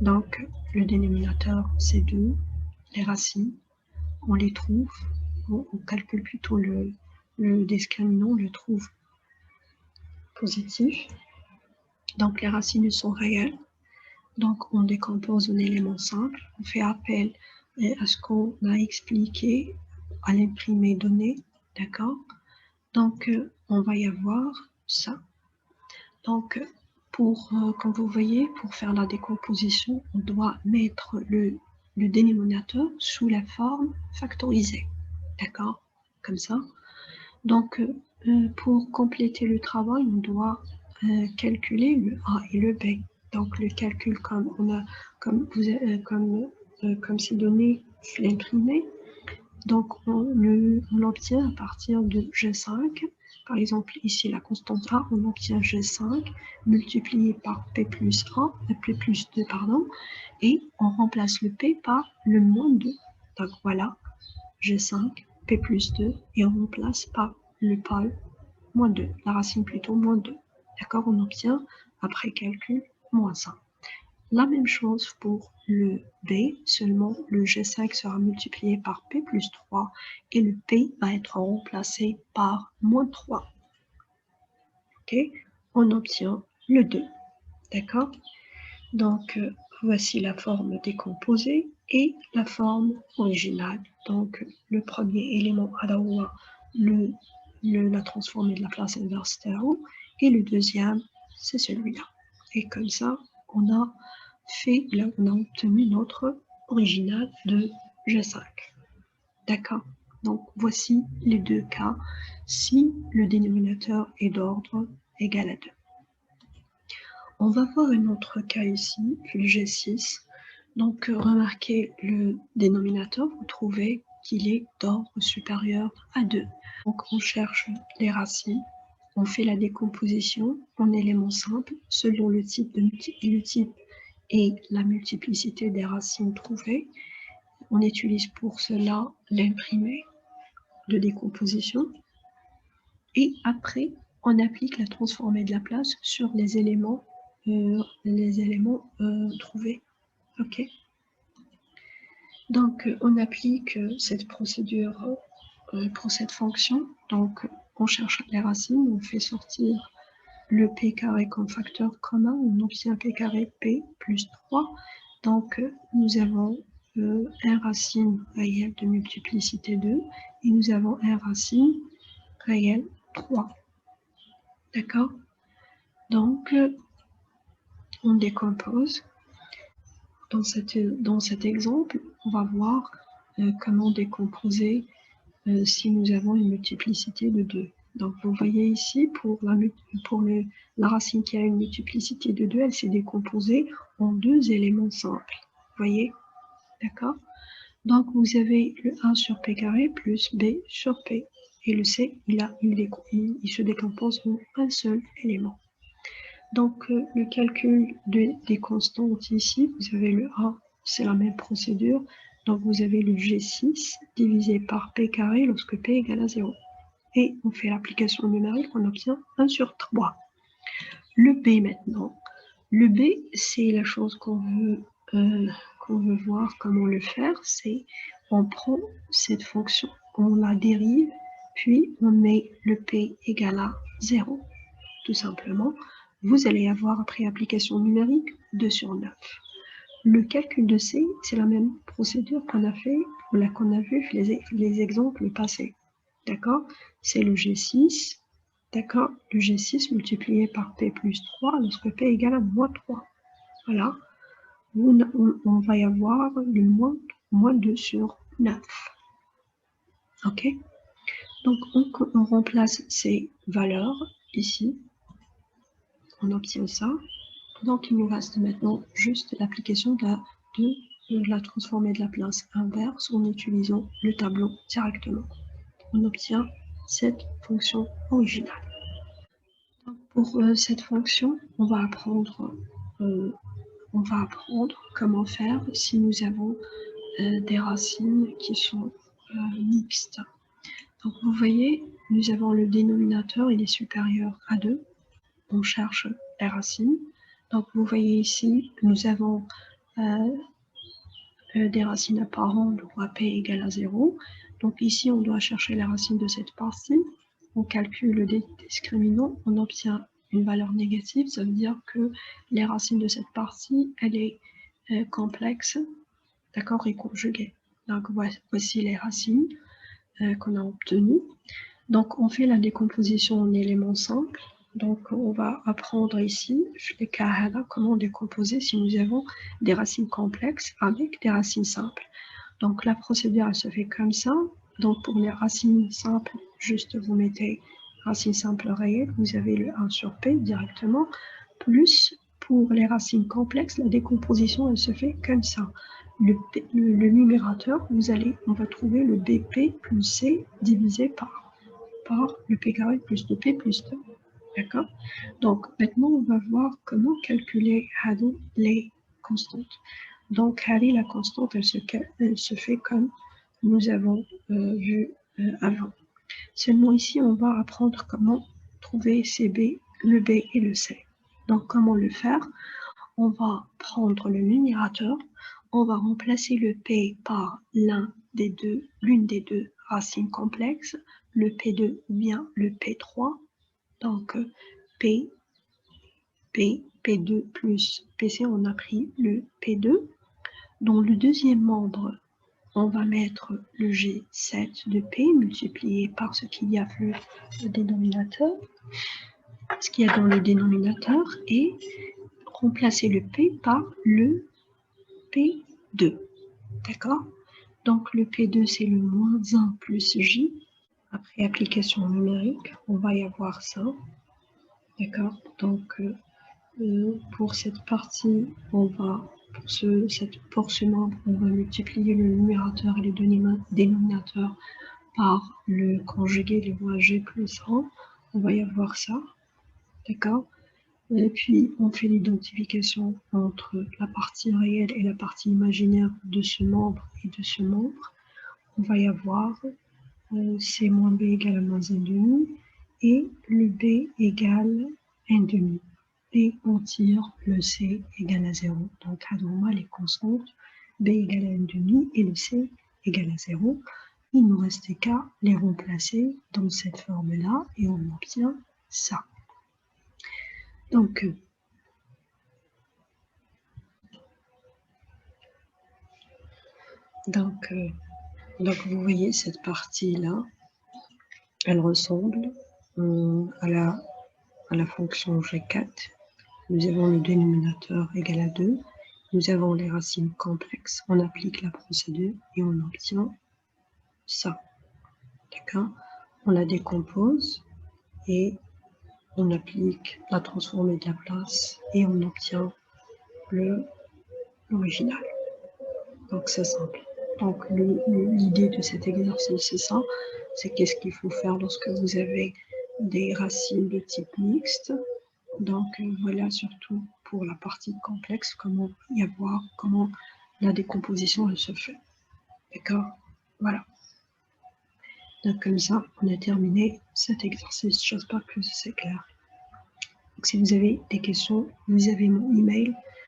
Donc, le dénominateur, c'est 2. Les racines, on les trouve, on calcule plutôt le discriminant, on le trouve positif. Donc, les racines sont réelles. Donc, on décompose en éléments simples. On fait appel à ce qu'on a expliqué à l'imprimé donné. D'accord? Donc, on va y avoir ça. Donc, comme vous voyez, pour faire la décomposition, on doit mettre le dénominateur sous la forme factorisée. D'accord? Comme ça. Donc, pour compléter le travail, on doit calculer le A et le B. Donc, le calcul, comme c'est donné, je l'ai imprimé. Donc, on l'obtient à partir de G5. Par exemple, ici, la constante A, on obtient G5 multiplié par P plus 1, P plus 2, pardon, et on remplace le P par le moins 2. Donc, voilà, G5, P plus 2, et on remplace par le pôle moins 2, la racine plutôt moins 2. D'accord, on obtient, après calcul, moins 1. La même chose pour le B, seulement le G5 sera multiplié par P plus 3 et le P va être remplacé par moins 3. Ok, on obtient le 2. D'accord? Donc, voici la forme décomposée et la forme originale. Donc, le premier élément à la roi, la transformée de la place inverse stéréo, et le deuxième, c'est celui-là. Et comme ça, on a obtenu notre original de G5. D'accord? Donc, voici les deux cas si le dénominateur est d'ordre égal à 2. On va voir un autre cas ici, le G6. Donc, remarquez le dénominateur, vous trouvez qu'il est d'ordre supérieur à 2. Donc, on cherche les racines, on fait la décomposition en éléments simples selon le type et la multiplicité des racines trouvées. On utilise pour cela l'imprimé de décomposition. Et après, on applique la transformée de la place sur les éléments trouvés. Ok. Donc, on applique cette procédure pour cette fonction. Donc, on cherche les racines, on fait sortir le p carré comme facteur commun, on obtient p carré p plus 3. Donc, nous avons un racine réel de multiplicité 2 et nous avons un racine réel 3. D'accord? Donc, on décompose. Dans cet exemple, on va voir comment décomposer si nous avons une multiplicité de 2. Donc, vous voyez ici, pour la racine qui a une multiplicité de 2, elle s'est décomposée en deux éléments simples. Vous voyez? D'accord? Donc, vous avez le 1 sur p carré plus b sur p. Et le c, il se décompose en un seul élément. Donc, le calcul des constantes ici, vous avez le A, c'est la même procédure. Donc, vous avez le G6 divisé par P carré lorsque P égale à 0. Et on fait l'application numérique, on obtient 1 sur 3. Le B maintenant. Le B, c'est la chose qu'on veut voir comment le faire. C'est on prend cette fonction, on la dérive, puis on met le P égale à 0, tout simplement. Vous allez avoir, après application numérique, 2 sur 9. Le calcul de C, c'est la même procédure qu'on a vu les exemples passés. D'accord? C'est le G6, d'accord? Le G6 multiplié par P plus 3 lorsque P égale à moins 3. Voilà. On va y avoir le moins 2 sur 9. OK? Donc, on remplace ces valeurs ici. On obtient ça. Donc, il nous reste maintenant juste l'application de la transformée de la place inverse en utilisant le tableau directement. On obtient cette fonction originale. Donc, pour cette fonction, on va apprendre comment faire si nous avons des racines qui sont mixtes. Donc, vous voyez, nous avons le dénominateur, il est supérieur à 2. On cherche les racines. Donc, vous voyez ici, nous avons des racines apparentes où AP égale à 0. Donc ici, on doit chercher les racines de cette partie. On calcule le discriminant, on obtient une valeur négative. Ça veut dire que les racines de cette partie, elle est complexe, d'accord, et conjuguée. Donc voici les racines qu'on a obtenues. Donc on fait la décomposition en éléments simples. Donc on va apprendre ici, comment décomposer si nous avons des racines complexes avec des racines simples. Donc la procédure elle se fait comme ça. Donc pour les racines simples, juste vous mettez racine simple réelle, vous avez le 1 sur P directement, plus pour les racines complexes, la décomposition elle se fait comme ça. Le numérateur, on va trouver le BP plus C divisé par le P carré plus 2P plus 2. D'accord? Donc maintenant on va voir comment calculer les constantes. Donc, la constante, elle se fait comme nous avons vu avant. Seulement ici, on va apprendre comment trouver CB, le B et le C. Donc, comment le faire? On va prendre le numérateur, on va remplacer le P par l'une des deux racines complexes, le P2 ou bien le P3. Donc, P2 plus PC, on a pris le P2. Dans le deuxième membre, on va mettre le G7 de P multiplié par ce qu'il y a dans le dénominateur, ce qu'il y a dans le dénominateur, et remplacer le P par le P2. D'accord? Donc le P2, c'est le moins 1 plus J. Après application numérique, on va y avoir ça. D'accord? Donc pour cette partie, pour ce membre, on va multiplier le numérateur et le dénominateur par le conjugué des voies G plus 1. On va y avoir ça. D'accord? Et puis, on fait l'identification entre la partie réelle et la partie imaginaire de ce membre et de ce membre. On va y avoir C moins B égale à moins 1,5 et le B égale 1,5. Et on tire le C égale à 0. Donc, à normal, les constantes, B égale à 1,5 et le C égale à 0. Il ne nous reste qu'à les remplacer dans cette forme-là et on obtient ça. Donc, vous voyez cette partie-là, elle ressemble à la fonction G4. Nous avons le dénominateur égal à 2. Nous avons les racines complexes. On applique la procédure et on obtient ça. D'accord? On la décompose et on applique la transformée de la place et on obtient l'original. Donc c'est simple. Donc l'idée de cet exercice, c'est ça. C'est qu'est-ce qu'il faut faire lorsque vous avez des racines de type mixte. Donc voilà, surtout pour la partie complexe, comment la décomposition elle se fait. D'accord? Voilà. Donc comme ça, on a terminé cet exercice. J'espère que c'est clair. Donc si vous avez des questions, vous avez mon email.